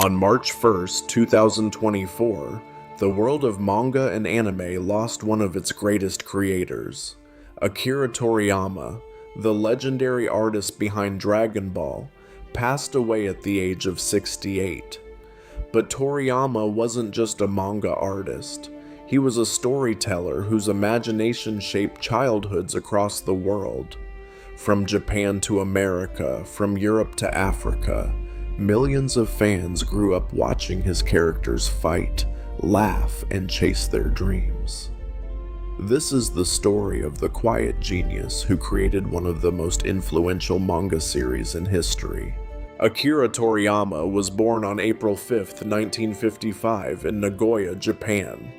On March 1st, 2024, the world of manga and anime lost one of its greatest creators. Akira Toriyama, the legendary artist behind Dragon Ball, passed away at the age of 68. But Toriyama wasn't just a manga artist. He was a storyteller whose imagination shaped childhoods across the world. From Japan to America, from Europe to Africa, millions of fans grew up watching his characters fight, laugh, and chase their dreams. This is the story of the quiet genius who created one of the most influential manga series in history. Akira Toriyama was born on April 5, 1955 in Nagoya, Japan.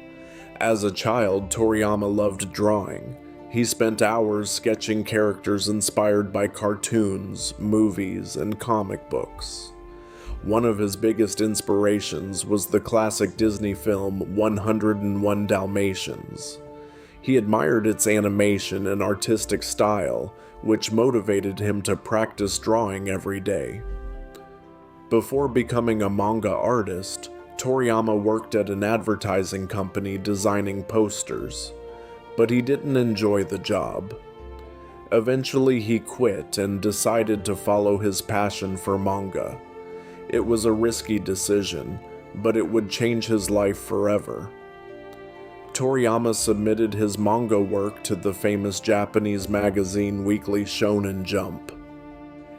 As a child, Toriyama loved drawing. He spent hours sketching characters inspired by cartoons, movies, and comic books. One of his biggest inspirations was the classic Disney film 101 Dalmatians. He admired its animation and artistic style, which motivated him to practice drawing every day. Before becoming a manga artist, Toriyama worked at an advertising company designing posters, but he didn't enjoy the job. Eventually he quit and decided to follow his passion for manga. It was a risky decision, but it would change his life forever. Toriyama submitted his manga work to the famous Japanese magazine Weekly Shonen Jump.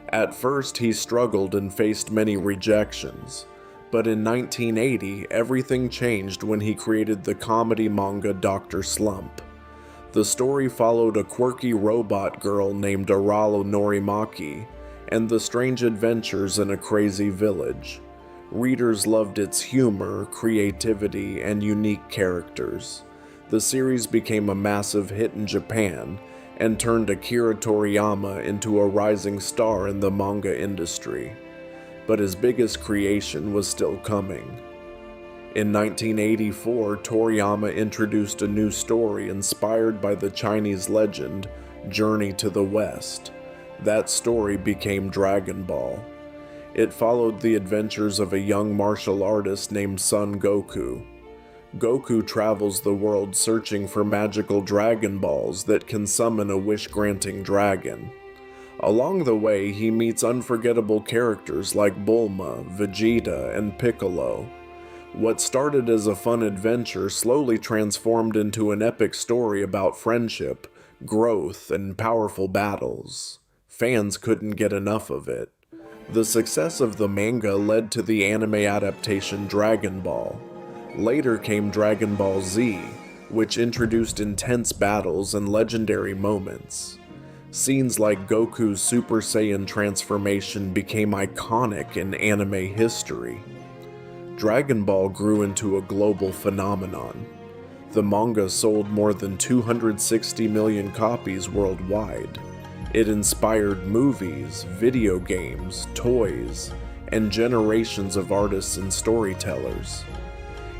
At first he struggled and faced many rejections, but in 1980 everything changed when he created the comedy manga Dr. Slump. The story followed a quirky robot girl named Aralo Norimaki and the strange adventures in a crazy village. Readers loved its humor, creativity, and unique characters. The series became a massive hit in Japan and turned Akira Toriyama into a rising star in the manga industry. But his biggest creation was still coming. In 1984, Toriyama introduced a new story inspired by the Chinese legend, Journey to the West. That story became Dragon Ball. It followed the adventures of a young martial artist named Son Goku. Goku travels the world searching for magical Dragon Balls that can summon a wish-granting dragon. Along the way, he meets unforgettable characters like Bulma, Vegeta, and Piccolo. What started as a fun adventure slowly transformed into an epic story about friendship, growth, and powerful battles. Fans couldn't get enough of it. The success of the manga led to the anime adaptation Dragon Ball. Later came Dragon Ball Z, which introduced intense battles and legendary moments. Scenes like Goku's Super Saiyan transformation became iconic in anime history. Dragon Ball grew into a global phenomenon. The manga sold more than 260 million copies worldwide. It inspired movies, video games, toys, and generations of artists and storytellers.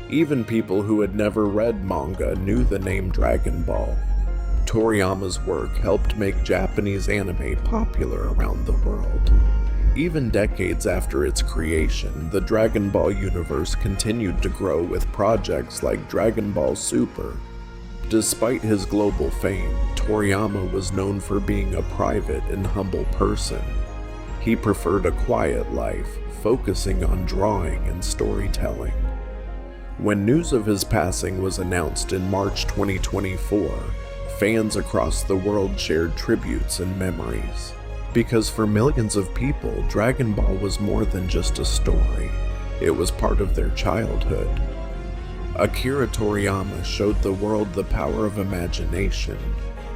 Even people who had never read manga knew the name Dragon Ball. Toriyama's work helped make Japanese anime popular around the world. Even decades after its creation, the Dragon Ball universe continued to grow with projects like Dragon Ball Super. Despite his global fame, Toriyama was known for being a private and humble person. He preferred a quiet life, focusing on drawing and storytelling. When news of his passing was announced in March 2024, fans across the world shared tributes and memories. Because for millions of people, Dragon Ball was more than just a story. It was part of their childhood. Akira Toriyama showed the world the power of imagination,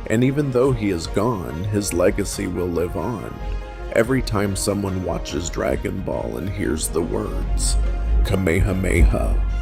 and even though he is gone, his legacy will live on. Every time someone watches Dragon Ball and hears the words, Kamehameha,